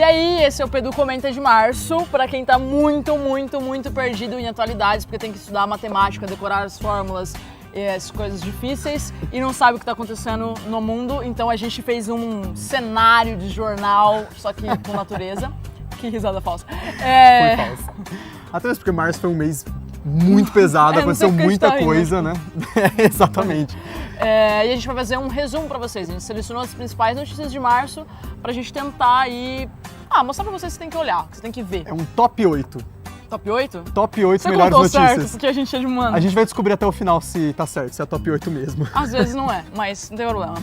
aí, esse é o Pedu Comenta de março, para quem tá muito perdido em atualidades, porque tem que estudar matemática, decorar as fórmulas, as coisas difíceis e não sabe o que está acontecendo no mundo, então a gente fez um cenário de jornal, só que com natureza. Que risada falsa. Foi falsa. Até mesmo porque março foi um mês muito pesado, aconteceu muita coisa, né? Exatamente. E a gente vai fazer um resumo para vocês. A gente selecionou as principais notícias de março pra gente tentar aí mostrar pra vocês que você tem que olhar, que você tem que ver. É um top 8. Top 8? Top 8 você melhores notícias. Certo, porque a gente é de humano. A gente vai descobrir até o final se tá certo, se é top 8 mesmo. Às vezes não é, mas não tem problema.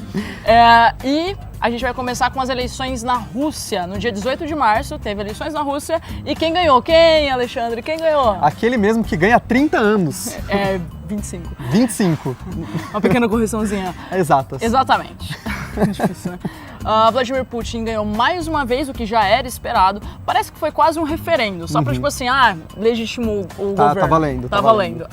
E a gente vai começar com as eleições na Rússia. No dia 18 de março teve eleições na Rússia. E quem ganhou? Quem, Alexandre? Quem ganhou? Aquele mesmo que ganha há 30 anos. 25. 25. Uma pequena correçãozinha. Exatas. Exatamente. Difícil, né? Vladimir Putin ganhou mais uma vez, o que já era esperado. Parece que foi quase um referendo, só pra tipo assim, legitimou o governo. Tá valendo. Tá valendo.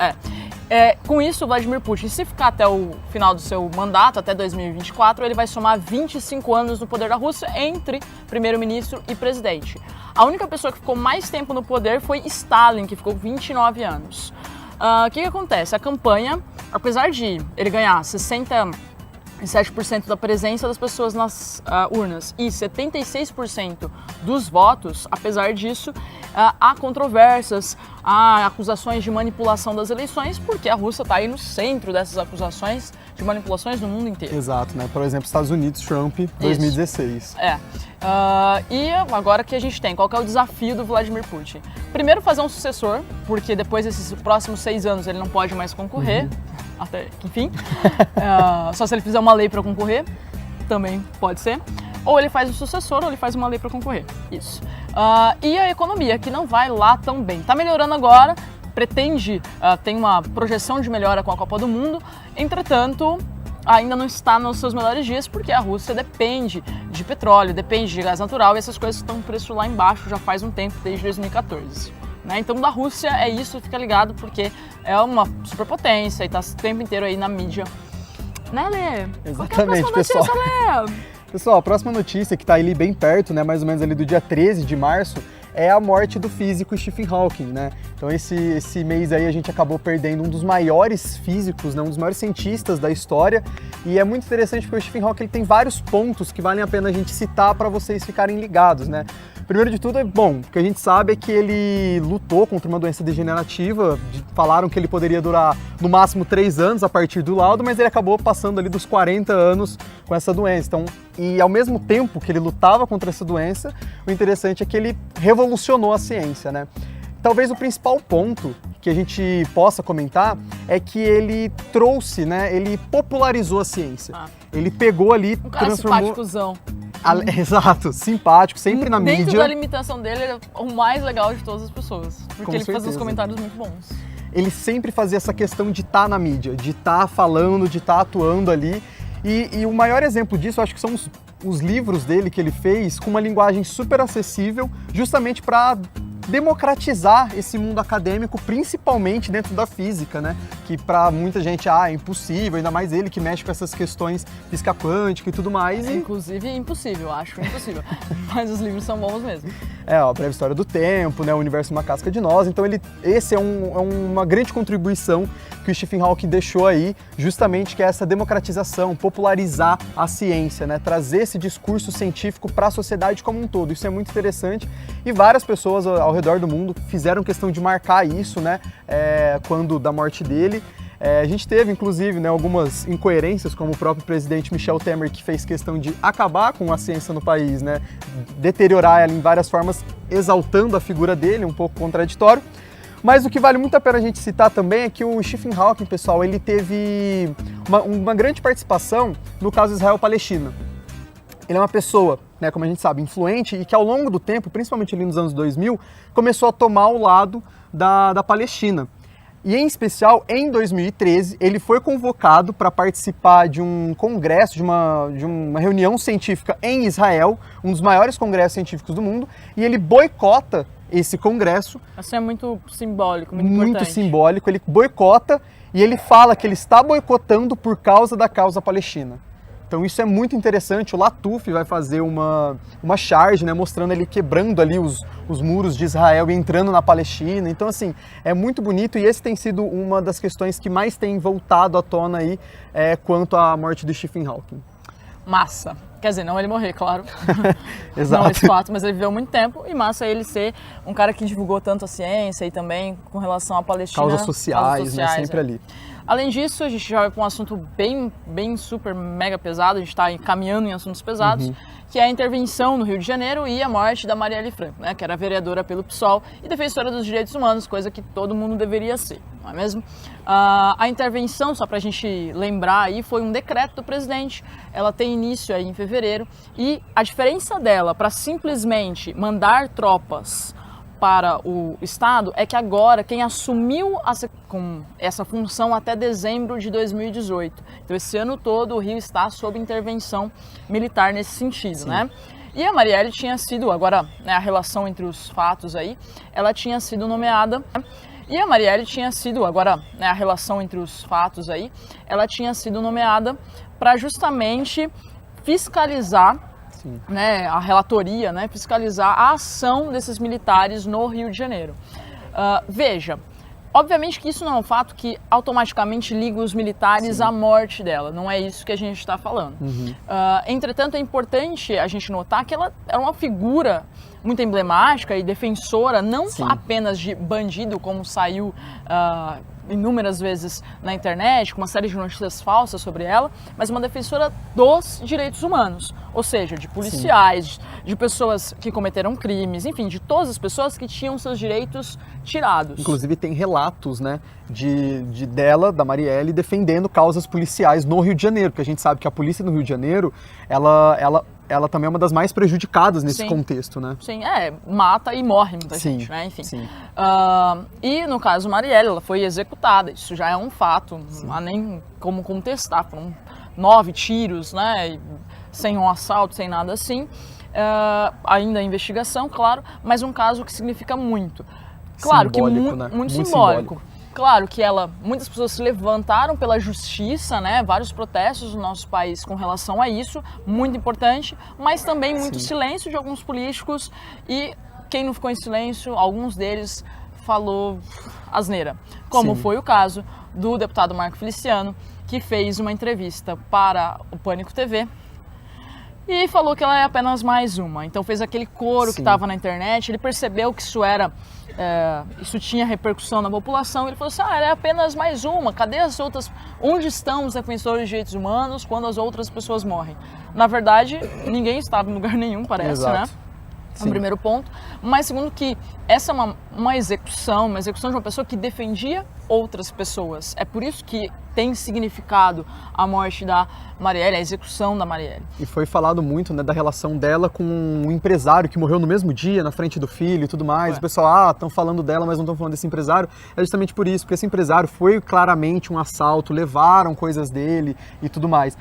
Com isso, o Vladimir Putin, se ficar até o final do seu mandato, até 2024, ele vai somar 25 anos no poder da Rússia entre primeiro-ministro e presidente. A única pessoa que ficou mais tempo no poder foi Stalin, que ficou 29 anos. O que acontece? A campanha, apesar de ele ganhar 67% da presença das pessoas nas urnas e 76% dos votos, apesar disso, há controvérsias, há acusações de manipulação das eleições, porque a Rússia está aí no centro dessas acusações de manipulações no mundo inteiro. Exato, né? Por exemplo, Estados Unidos, Trump, 2016. E agora que a gente tem, qual que é o desafio do Vladimir Putin? Primeiro, fazer um sucessor, porque depois desses próximos 6 anos ele não pode mais concorrer. Até que, enfim, só se ele fizer uma lei para concorrer, também pode ser. Ou ele faz o sucessor, ou ele faz uma lei para concorrer. Isso. E a economia, que não vai lá tão bem. Tá melhorando agora, pretende, tem uma projeção de melhora com a Copa do Mundo, entretanto, ainda não está nos seus melhores dias, porque a Rússia depende de petróleo, depende de gás natural, e essas coisas estão com preço lá embaixo já faz um tempo, desde 2014. Então, da Rússia é isso, fica ligado, porque é uma superpotência e tá o tempo inteiro aí na mídia. Né, Lê? Exatamente, pessoal. Pessoal, a próxima notícia, que tá ali bem perto, né, mais ou menos ali do dia 13 de março, é a morte do físico Stephen Hawking, né? Então esse mês aí a gente acabou perdendo um dos maiores físicos, né? Um dos maiores cientistas da história, e é muito interessante porque o Stephen Hawking ele tem vários pontos que valem a pena a gente citar para vocês ficarem ligados, né? Primeiro de tudo, o que a gente sabe é que ele lutou contra uma doença degenerativa, falaram que ele poderia durar no máximo 3 anos a partir do laudo, mas ele acabou passando ali dos 40 anos com essa doença. Então, e ao mesmo tempo que ele lutava contra essa doença, o interessante é que ele revolucionou a ciência, né? Talvez o principal ponto que a gente possa comentar é que ele trouxe, né? Ele popularizou a ciência. Ele pegou ali, transformou... simpáticozão. Exato, simpático, sempre na mídia. Dentro da limitação dele, ele é o mais legal de todas as pessoas. Porque Com ele certeza. faz uns comentários muito bons. Ele sempre fazia essa questão de estar na mídia, de estar falando, de estar atuando ali. E o maior exemplo disso, eu acho que são os livros dele que ele fez com uma linguagem super acessível, justamente para democratizar esse mundo acadêmico, principalmente dentro da física, né? Que para muita gente é impossível, ainda mais ele que mexe com essas questões física quântica e tudo mais. Inclusive impossível, acho impossível. Mas os livros são bons mesmo. A Breve História do Tempo, né? O Universo Uma Casca de Nós. Então esse é uma grande contribuição que o Stephen Hawking deixou aí, justamente que é essa democratização, popularizar a ciência, né? Trazer esse discurso científico para a sociedade como um todo. Isso é muito interessante e várias pessoas ao redor do mundo fizeram questão de marcar isso, né? Quando da morte dele. A gente teve, inclusive, né, algumas incoerências, como o próprio presidente Michel Temer, que fez questão de acabar com a ciência no país, né? Deteriorar ela em várias formas, exaltando a figura dele, um pouco contraditório. Mas o que vale muito a pena a gente citar também é que o Stephen Hawking, pessoal, ele teve uma grande participação no caso Israel-Palestina. Ele é uma pessoa, né, como a gente sabe, influente e que ao longo do tempo, principalmente ali nos anos 2000, começou a tomar o lado da Palestina. E em especial, em 2013, ele foi convocado para participar de um congresso, de uma reunião científica em Israel, um dos maiores congressos científicos do mundo, e ele boicota esse congresso. Isso é muito simbólico, muito importante. Muito simbólico, ele boicota e ele fala que ele está boicotando por causa da causa palestina. Então isso é muito interessante. O Latuf vai fazer uma charge, né, mostrando ele quebrando ali os muros de Israel e entrando na Palestina. Então, assim, é muito bonito e esse tem sido uma das questões que mais tem voltado à tona aí quanto à morte do Stephen Hawking. Massa. Quer dizer, não ele morrer, claro. Exato. Não esse fato, mas ele viveu muito tempo e massa ele ser um cara que divulgou tanto a ciência e também com relação à Palestina. Causas sociais, né? Sempre ali. Além disso, a gente já vai para um assunto bem super mega pesado, a gente está caminhando em assuntos pesados, que é a intervenção no Rio de Janeiro e a morte da Marielle Franco, né, que era vereadora pelo PSOL e defensora dos direitos humanos, coisa que todo mundo deveria ser, não é mesmo? A intervenção, só para a gente lembrar aí, foi um decreto do presidente, ela tem início aí em fevereiro e a diferença dela para simplesmente mandar tropas para o Estado é que agora quem assumiu com essa função até dezembro de 2018. Então esse ano todo o Rio está sob intervenção militar nesse sentido, Sim. né? E a Marielle tinha sido, agora né, a relação entre os fatos aí, ela tinha sido nomeada, e a Marielle tinha sido, agora né, a relação entre os fatos aí, ela tinha sido nomeada para justamente fiscalizar né, a relatoria, né, fiscalizar a ação desses militares no Rio de Janeiro. Veja, obviamente que isso não é um fato que automaticamente liga os militares Sim. à morte dela, não é isso que a gente está falando. Entretanto, é importante a gente notar que ela é uma figura muito emblemática e defensora, não Sim. apenas de bandido, como saiu inúmeras vezes na internet, com uma série de notícias falsas sobre ela, mas uma defensora dos direitos humanos, ou seja, de policiais, de pessoas que cometeram crimes, enfim, de todas as pessoas que tinham seus direitos tirados. Inclusive tem relatos, né, da Marielle, defendendo causas policiais no Rio de Janeiro, porque a gente sabe que a polícia no Rio de Janeiro, ela também é uma das mais prejudicadas nesse contexto, né? Sim, mata e morre muita gente, né? Enfim. E no caso Marielle, ela foi executada, isso já é um fato, não há nem como contestar, foram 9 tiros, né? Sem um assalto, sem nada assim. Ainda a investigação, claro, mas um caso que significa muito. Claro simbólico, que muito simbólico. Claro que muitas pessoas se levantaram pela justiça, né? Vários protestos no nosso país com relação a isso, muito importante, mas também muito silêncio de alguns políticos e quem não ficou em silêncio, alguns deles falou asneira, como foi o caso do deputado Marco Feliciano, que fez uma entrevista para o Pânico TV e falou que ela é apenas mais uma. Então fez aquele coro que estava na internet, ele percebeu que isso tinha repercussão na população, ele falou assim, ela é apenas mais uma, cadê as outras, onde estão os defensores de direitos humanos quando as outras pessoas morrem? Na verdade, ninguém estava em lugar nenhum, parece, né? É o primeiro ponto. Mas segundo que essa é uma execução de uma pessoa que defendia outras pessoas. É por isso que tem significado a morte da Marielle, a execução da Marielle. E foi falado muito, né, da relação dela com um empresário que morreu no mesmo dia, na frente do filho e tudo mais. O pessoal, estão falando dela, mas não estão falando desse empresário. É justamente por isso, porque esse empresário foi claramente um assalto, levaram coisas dele e tudo mais.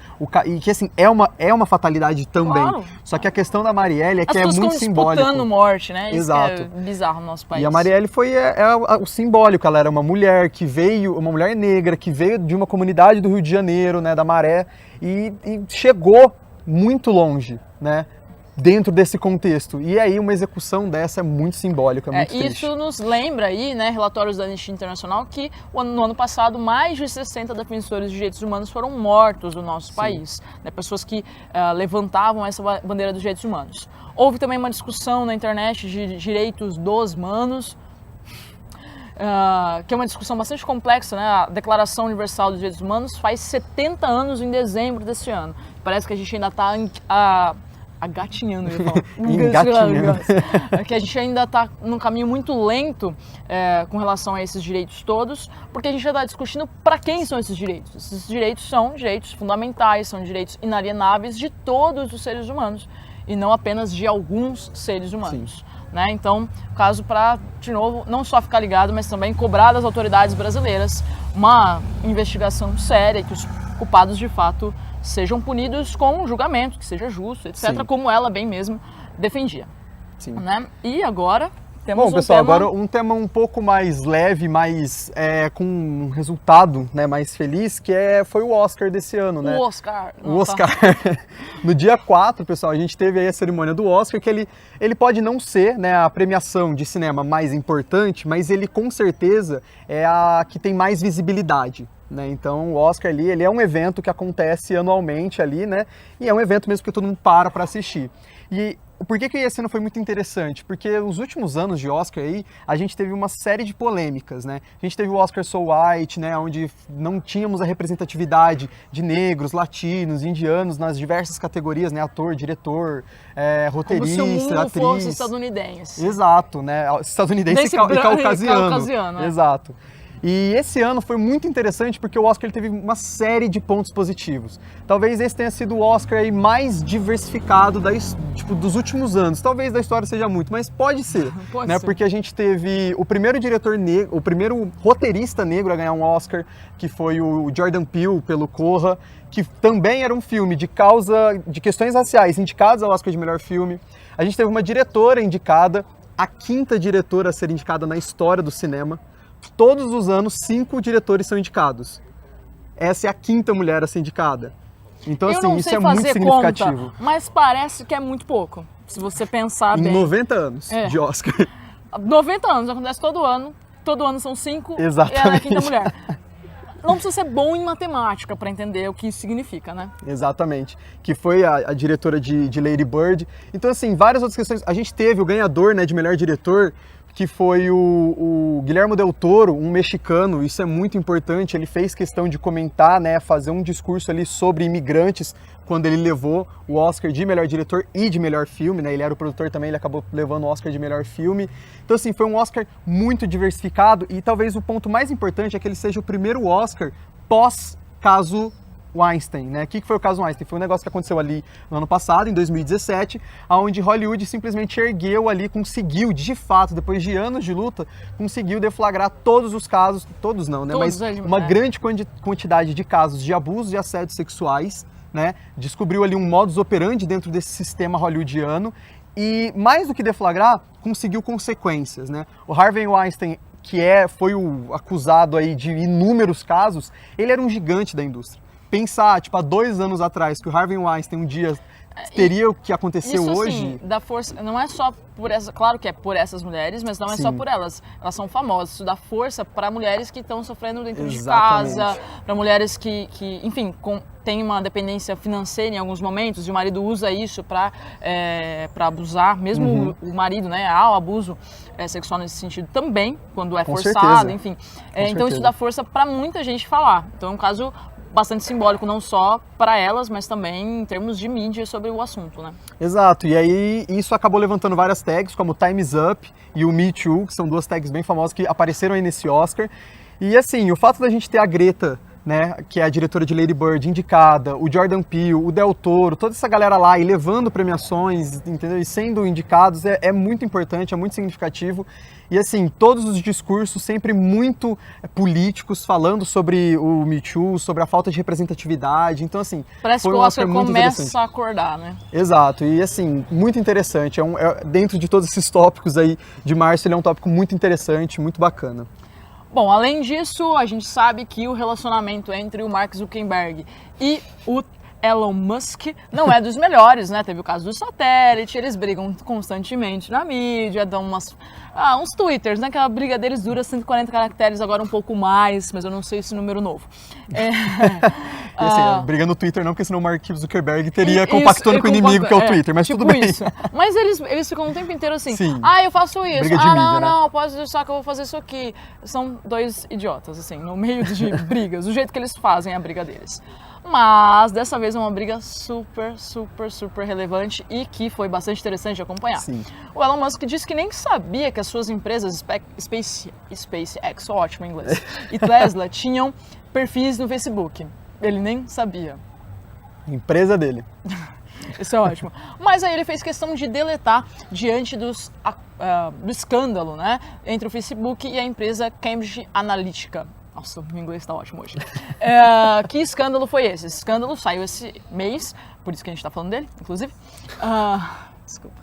E que, assim, é uma fatalidade também. Claro. Só que a questão da Marielle é que é muito simbólico. Disputando morte, né? Exato. Isso que é bizarro no nosso país. E a Marielle foi o simbólico. Ela era uma mulher que veio, uma mulher negra, que veio de uma comunidade do Rio de Janeiro, né, da Maré, e chegou muito longe, né, dentro desse contexto. E aí uma execução dessa é muito simbólica, é muito triste. Isso nos lembra aí, né, relatórios da Anistia Internacional, que no ano passado mais de 60 defensores de direitos humanos foram mortos no nosso país, né, pessoas que levantavam essa bandeira dos direitos humanos. Houve também uma discussão na internet de direitos dos humanos, que é uma discussão bastante complexa, né? A Declaração Universal dos Direitos Humanos faz 70 anos em dezembro desse ano. Parece que a gente ainda está agatinhando, eu falo. Que a gente ainda está num caminho muito lento com relação a esses direitos todos, porque a gente já está discutindo para quem são esses direitos. Esses direitos são direitos fundamentais, são direitos inalienáveis de todos os seres humanos, e não apenas de alguns seres humanos. Né? Então, caso para, de novo, não só ficar ligado, mas também cobrar das autoridades brasileiras uma investigação séria, que os culpados de fato sejam punidos com um julgamento, que seja justo, etc., como ela bem mesmo defendia. Né? E agora, Temos Bom, um pessoal, tema... agora um tema um pouco mais leve, mais com um resultado, né, mais feliz, que foi o Oscar desse ano, né? O Oscar. O Oscar. No dia 4, pessoal, a gente teve aí a cerimônia do Oscar, que ele pode não ser, né, a premiação de cinema mais importante, mas ele com certeza é a que tem mais visibilidade. Né? Então o Oscar ali, ele é um evento que acontece anualmente ali, né? E é um evento mesmo que todo mundo para assistir. E por que esse ano foi muito interessante? Porque nos últimos anos de Oscar aí, a gente teve uma série de polêmicas, né? A gente teve o Oscar So White, né? Onde não tínhamos a representatividade de negros, latinos, indianos nas diversas categorias, né? Ator, diretor, roteirista, como se o mundo atriz. fosse estadunidense. Exato, né? Estadunidense e caucasiano. Né? Exato. E esse ano foi muito interessante porque o Oscar ele teve uma série de pontos positivos. Talvez esse tenha sido o Oscar aí mais diversificado dos últimos anos. Talvez da história seja muito, mas pode ser. Né? Porque a gente teve o primeiro diretor negro, o primeiro roteirista negro a ganhar um Oscar, que foi o Jordan Peele pelo Corra, que também era um filme de questões raciais indicados ao Oscar de melhor filme. A gente teve uma diretora indicada, a 5ª diretora a ser indicada na história do cinema. Todos os anos, 5 diretores são indicados. Essa é a 5ª mulher a ser indicada. Então, assim, isso é muito significativo. Conta, mas parece que é muito pouco, se você pensar bem. Em 90 anos de Oscar. 90 anos, acontece todo ano são 5 Exatamente. E ela é a 5ª mulher. Não precisa ser bom em matemática para entender o que isso significa, né? Exatamente. Que foi a diretora de Lady Bird. Então, assim, várias outras questões. A gente teve o ganhador, né, de melhor diretor, que foi o Guillermo del Toro, um mexicano. Isso é muito importante. Ele fez questão de comentar, né, fazer um discurso ali sobre imigrantes quando ele levou o Oscar de melhor diretor e de melhor filme, né? Ele era o produtor também, ele acabou levando o Oscar de melhor filme. Então, assim, foi um Oscar muito diversificado e talvez o ponto mais importante é que ele seja o primeiro Oscar pós-caso Weinstein, né? O que foi o caso Weinstein? Foi um negócio que aconteceu ali no ano passado, em 2017, onde Hollywood simplesmente ergueu ali, conseguiu, de fato, depois de anos de luta, conseguiu deflagrar todos os casos, todos não, né? Mas uma grande quantidade de casos de abusos e assédios sexuais, né? Descobriu ali um modus operandi dentro desse sistema hollywoodiano e, mais do que deflagrar, conseguiu consequências, né? O Harvey Weinstein, que foi o acusado aí de inúmeros casos, ele era um gigante da indústria. Pensar, tipo, há 2 anos atrás, que o Harvey Weinstein um dia teria o que aconteceu isso, hoje... Assim, dá força, não é só por essa, claro que é por essas mulheres, mas não é só por elas. Elas são famosas, isso dá força para mulheres que estão sofrendo dentro de casa, para mulheres que enfim, têm uma dependência financeira em alguns momentos, e o marido usa isso para abusar, mesmo o marido, né, há o abuso sexual nesse sentido também, quando é forçado, enfim. Então isso dá força para muita gente falar. Então é um caso bastante simbólico, não só para elas, mas também em termos de mídia sobre o assunto, né? Exato, e aí isso acabou levantando várias tags, como Time's Up e o Me Too, que são 2 tags bem famosas que apareceram aí nesse Oscar. E assim, o fato da gente ter a Greta, né, que é a diretora de Lady Bird, indicada, o Jordan Peele, o Del Toro, toda essa galera lá e levando premiações, entendeu? E sendo indicados é muito importante, é muito significativo. E assim, todos os discursos sempre muito políticos, falando sobre o Me Too, sobre a falta de representatividade. Então, assim, parece que o Oscar começa a acordar, né? Exato, e assim, muito interessante. Dentro de todos esses tópicos aí de março, ele é um tópico muito interessante, muito bacana. Bom, além disso, a gente sabe que o relacionamento entre o Mark Zuckerberg e o Elon Musk não é dos melhores, né? Teve o caso do satélite, eles brigam constantemente na mídia, dão uns twitters, né? Que a briga deles dura 140 caracteres, agora um pouco mais, mas eu não sei esse número novo. E assim, briga no Twitter não, porque senão o Mark Zuckerberg teria compactando com o inimigo, que é o Twitter, mas tipo tudo bem. Isso. Mas eles ficam o tempo inteiro assim, eu faço isso, briga de mídia, não, pode deixar que eu vou fazer isso aqui. São 2 idiotas, assim, no meio de brigas, do jeito que eles fazem a briga deles. Mas dessa vez é uma briga super, super, super relevante e que foi bastante interessante de acompanhar. Sim. O Elon Musk disse que nem sabia que as suas empresas SpaceX, ótimo em inglês, e Tesla tinham perfis no Facebook. Ele nem sabia. Empresa dele. Isso é ótimo. Mas aí ele fez questão de deletar diante do escândalo, né, entre o Facebook e a empresa Cambridge Analytica. Nossa, o inglês está ótimo hoje. Que escândalo foi esse? Esse escândalo saiu esse mês, por isso que a gente está falando dele, inclusive. Desculpa.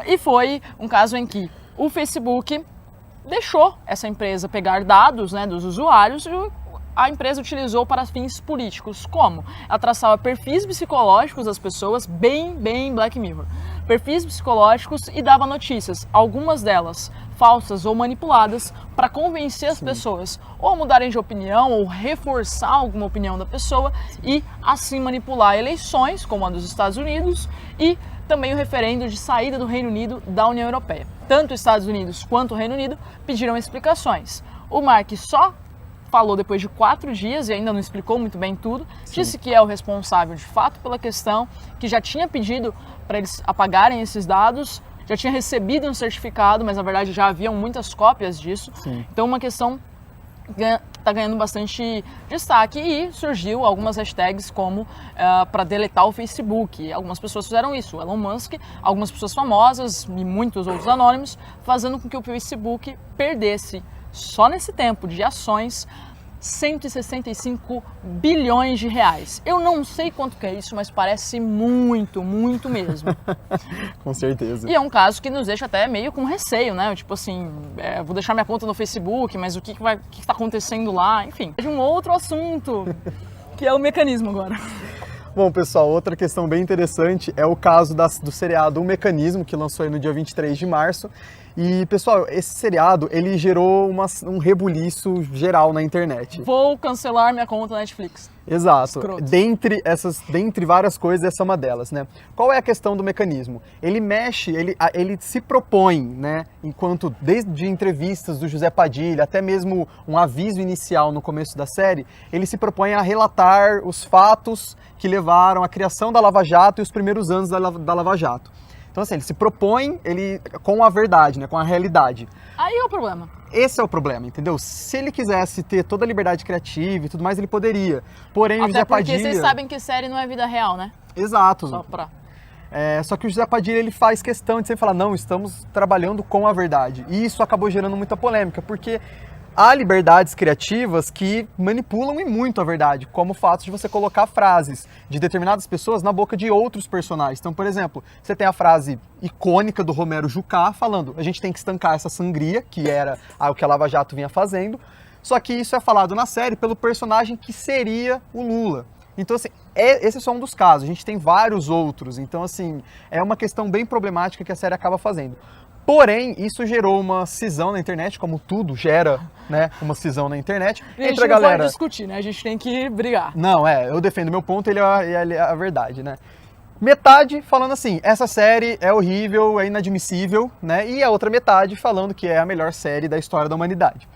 E foi um caso em que o Facebook deixou essa empresa pegar dados, né, dos usuários e a empresa utilizou para fins políticos. Como? Ela traçava perfis psicológicos das pessoas, bem Black Mirror. Perfis psicológicos e dava notícias, algumas delas falsas ou manipuladas, para convencer as pessoas ou a mudarem de opinião ou reforçar alguma opinião da pessoa e assim manipular eleições, como a dos Estados Unidos, e também o referendo de saída do Reino Unido da União Europeia. Tanto os Estados Unidos quanto o Reino Unido pediram explicações. O Mark só falou depois de 4 dias e ainda não explicou muito bem tudo. Disse que é o responsável de fato pela questão, que já tinha pedido para eles apagarem esses dados, já tinha recebido um certificado, mas na verdade já haviam muitas cópias disso. Sim. Então uma questão que está ganhando bastante destaque e surgiu algumas hashtags como para deletar o Facebook. Algumas pessoas fizeram isso, o Elon Musk, algumas pessoas famosas e muitos outros anônimos, fazendo com que o Facebook perdesse, só nesse tempo de ações, 165 bilhões de reais. Eu não sei quanto que é isso, mas parece muito mesmo. Com certeza. E é um caso que nos deixa até meio com receio, né? Tipo assim, vou deixar minha conta no Facebook, mas o que está acontecendo lá? Enfim, de um outro assunto, que é o mecanismo agora. Bom, pessoal, outra questão bem interessante é o caso do seriado O Mecanismo, que lançou aí no dia 23 de março. E, pessoal, esse seriado, ele gerou um rebuliço geral na internet. Vou cancelar minha conta na Netflix. Exato. Escroto. Dentre várias coisas, essa é uma delas, né? Qual é a questão do mecanismo? Ele mexe, ele se propõe, né? Enquanto, desde entrevistas do José Padilha, até mesmo um aviso inicial no começo da série, ele se propõe a relatar os fatos que levaram à criação da Lava Jato e os primeiros anos da Lava Jato. Então, assim, ele se propõe com a verdade, né, com a realidade. Aí é o problema. Esse é o problema, entendeu? Se ele quisesse ter toda a liberdade criativa e tudo mais, ele poderia. Porém, o Até José porque Padilha... vocês sabem que série não é vida real, né? Exato. Só que o José Padilha, ele faz questão de sempre falar, não, estamos trabalhando com a verdade. E isso acabou gerando muita polêmica, porque há liberdades criativas que manipulam e muito a verdade, como o fato de você colocar frases de determinadas pessoas na boca de outros personagens. Então, por exemplo, você tem a frase icônica do Romero Jucá falando, a gente tem que estancar essa sangria, que era o que a Lava Jato vinha fazendo, só que isso é falado na série pelo personagem que seria o Lula. Então, assim, esse é só um dos casos, a gente tem vários outros, então, assim, é uma questão bem problemática que a série acaba fazendo. Porém, isso gerou uma cisão na internet, como tudo gera, né, uma cisão na internet. E a gente entre a não galera... pode discutir, né? A gente tem que brigar. Não, eu defendo meu ponto, ele é a verdade, né? Metade falando assim, essa série é horrível, é inadmissível, né? E a outra metade falando que é a melhor série da história da humanidade.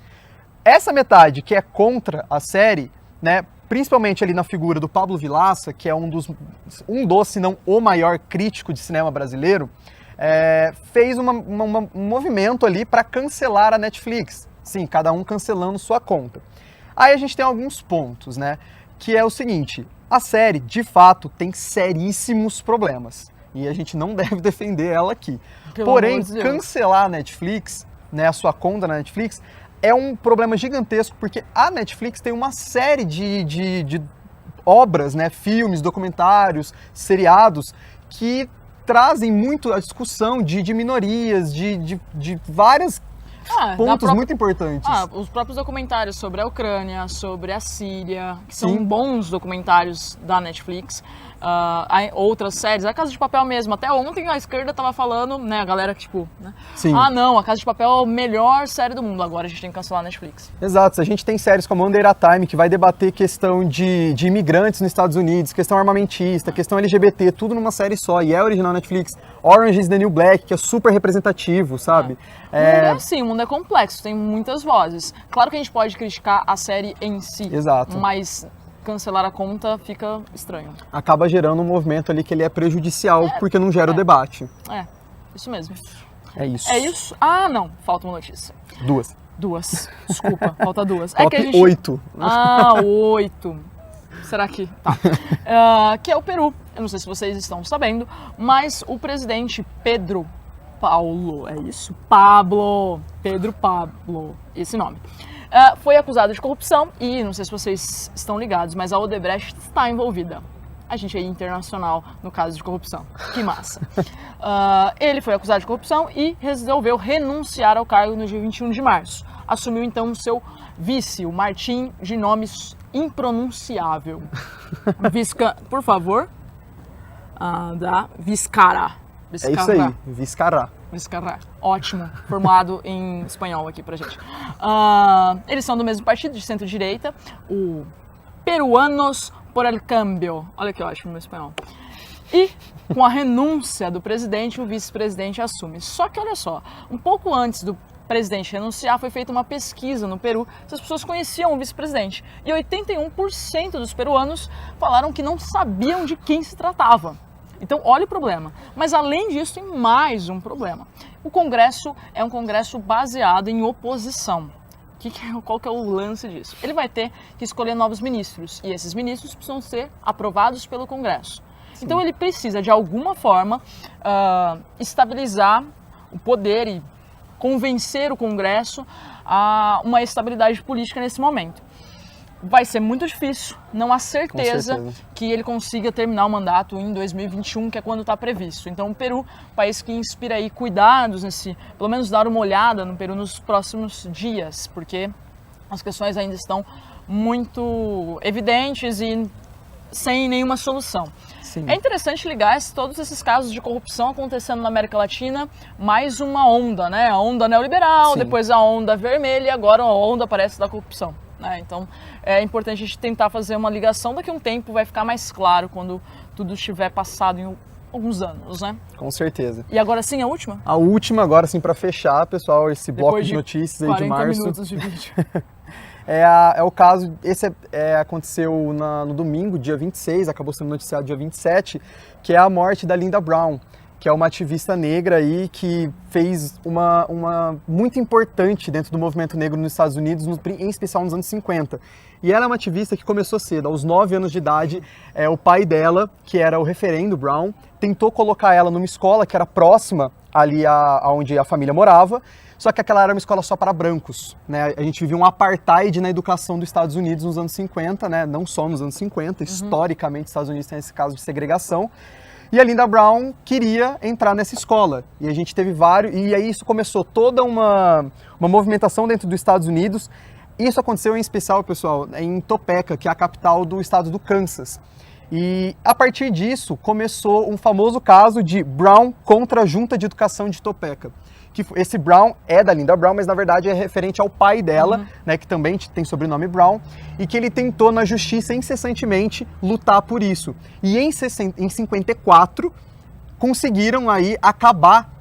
Essa metade que é contra a série, né, principalmente ali na figura do Pablo Vilaça, que é um dos, se não o maior crítico de cinema brasileiro, fez um movimento ali para cancelar a Netflix. Sim, cada um cancelando sua conta. Aí a gente tem alguns pontos, né? Que é o seguinte, a série, de fato, tem seríssimos problemas. E a gente não deve defender ela aqui. Porém, cancelar a Netflix, né, a sua conta na Netflix, é um problema gigantesco, porque a Netflix tem uma série de obras, né, filmes, documentários, seriados, que trazem muito a discussão de minorias, de vários pontos muito importantes. Os próprios documentários sobre a Ucrânia, sobre a Síria, que são bons documentários da Netflix. Outras séries, a Casa de Papel mesmo, até ontem a esquerda tava falando, né, a galera que tipo, né? Sim. Não, a Casa de Papel é a melhor série do mundo, agora a gente tem que cancelar a Netflix. Exato, a gente tem séries como Under a Time, que vai debater questão de imigrantes nos Estados Unidos, questão armamentista, questão LGBT, tudo numa série só, e é original Netflix. Orange is the New Black, que é super representativo, sabe? O mundo é assim, o mundo é complexo, tem muitas vozes. Claro que a gente pode criticar a série em si, exato, mas cancelar a conta fica estranho. Acaba gerando um movimento ali que ele é prejudicial, porque não gera o debate. Isso mesmo. É isso. É isso? Não, falta uma notícia. Duas. Desculpa, falta duas. Top 8. 8. Será que... Tá. Que é o Peru. Eu não sei se vocês estão sabendo, mas o presidente Pedro Paulo, é isso? Pedro Pablo, esse nome. Foi acusado de corrupção e, não sei se vocês estão ligados, mas a Odebrecht está envolvida. A gente é internacional no caso de corrupção. Que massa. Ele foi acusado de corrupção e resolveu renunciar ao cargo no dia 21 de março. Assumiu então o seu vice, o Martin, de nome impronunciável. Por favor. Da Vizcarra. É isso aí, Vizcarra. Vizcarra. Ótimo, formado em espanhol aqui pra gente. Eles são do mesmo partido, de centro-direita, o Peruanos por el Cambio. Olha que ótimo no espanhol. E com a renúncia do presidente, o vice-presidente assume. Só que olha só, um pouco antes do presidente renunciar, foi feita uma pesquisa no Peru se as pessoas conheciam o vice-presidente. E 81% dos peruanos falaram que não sabiam de quem se tratava. Então, olha o problema. Mas, além disso, tem mais um problema. O Congresso é um Congresso baseado em oposição. Qual que é o lance disso? Ele vai ter que escolher novos ministros. E esses ministros precisam ser aprovados pelo Congresso. Sim. Então, ele precisa, de alguma forma, estabilizar o poder e convencer o Congresso a uma estabilidade política nesse momento. Vai ser muito difícil, não há certeza que ele consiga terminar o mandato em 2021, que é quando está previsto. Então o Peru, país que inspira aí cuidados pelo menos dar uma olhada no Peru nos próximos dias, porque as questões ainda estão muito evidentes e sem nenhuma solução. Sim. É interessante ligar todos esses casos de corrupção acontecendo na América Latina, mais uma onda, né? A onda neoliberal, sim, depois a onda vermelha e agora a onda parece da corrupção. Então é importante a gente tentar fazer uma ligação, daqui a um tempo vai ficar mais claro quando tudo estiver passado em alguns anos, né? Com certeza. E agora sim, a última? A última agora sim para fechar, pessoal, esse bloco de notícias aí de março. 40 minutos de vídeo. É o caso, aconteceu no domingo, dia 26, acabou sendo noticiado dia 27, que é a morte da Linda Brown, que é uma ativista negra aí que fez uma muito importante dentro do movimento negro nos Estados Unidos, em especial nos anos 50. E ela é uma ativista que começou cedo, aos 9 anos de idade. O pai dela, que era o referendo Brown, tentou colocar ela numa escola que era próxima ali aonde a família morava, só que aquela era uma escola só para brancos, né? A gente vivia um apartheid na educação dos Estados Unidos nos anos 50, né? Não só nos anos 50, historicamente os Estados Unidos tem esse caso de segregação. E a Linda Brown queria entrar nessa escola. E a gente teve vários... E aí isso começou toda uma movimentação dentro dos Estados Unidos. Isso aconteceu em especial, pessoal, em Topeka, que é a capital do estado do Kansas. E a partir disso começou um famoso caso de Brown contra a Junta de Educação de Topeka. Esse Brown é da Linda Brown, mas na verdade é referente ao pai dela, né, que também tem sobrenome Brown, e que ele tentou na justiça incessantemente lutar por isso. E em 54 conseguiram aí acabar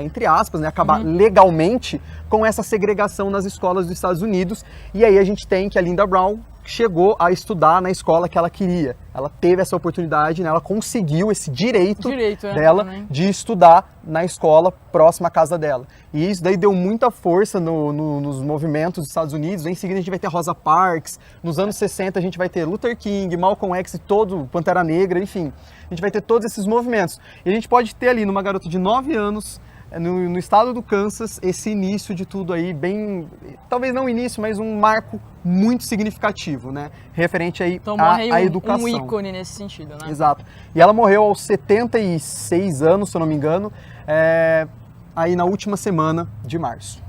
entre aspas, né, acabar legalmente com essa segregação nas escolas dos Estados Unidos. E aí a gente tem que a Linda Brown chegou a estudar na escola que ela queria. Ela teve essa oportunidade, né? Ela conseguiu esse direito dela de estudar na escola próxima à casa dela. E isso daí deu muita força nos movimentos dos Estados Unidos. Em seguida a gente vai ter Rosa Parks, nos anos 60 a gente vai ter Luther King, Malcolm X, Pantera Negra, enfim. A gente vai ter todos esses movimentos. E a gente pode ter ali numa garota de 9 anos, no estado do Kansas, esse início de tudo aí, talvez não início, mas um marco muito significativo, né? Referente aí à educação. Um ícone nesse sentido, né? Exato. E ela morreu aos 76 anos, se eu não me engano, aí na última semana de março.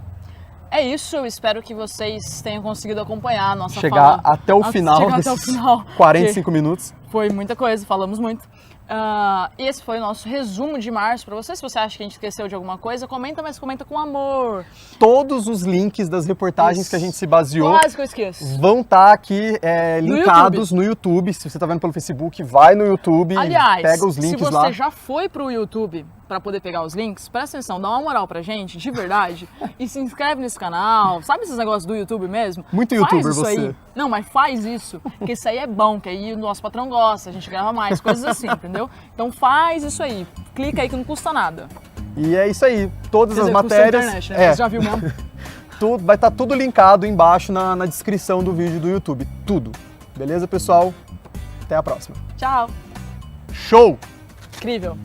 É isso, eu espero que vocês tenham conseguido acompanhar a nossa fala. Até o final, 45 minutos. Foi muita coisa, falamos muito. Esse foi o nosso resumo de março para você. Se você acha que a gente esqueceu de alguma coisa, comenta, mas comenta com amor. Todos os links das reportagens que a gente se baseou quase que eu esqueço. Vão estar aqui linkados no YouTube. Se você está vendo pelo Facebook, vai no YouTube, aliás, pega os links lá. Se você já foi pro YouTube para poder pegar os links, presta atenção, dá uma moral pra gente, de verdade, e se inscreve nesse canal. Sabe esses negócios do YouTube mesmo? Muito youtuber você. Aí. Não, mas faz isso, porque isso aí é bom, que aí o nosso patrão gosta, a gente grava mais, coisas assim, entendeu? Então faz isso aí, clica aí que não custa nada. E é isso aí, todas as matérias... Internet, né? Você já viu mesmo? Vai estar tudo linkado embaixo na descrição do vídeo do YouTube, tudo. Beleza, pessoal? Até a próxima. Tchau. Show! Incrível.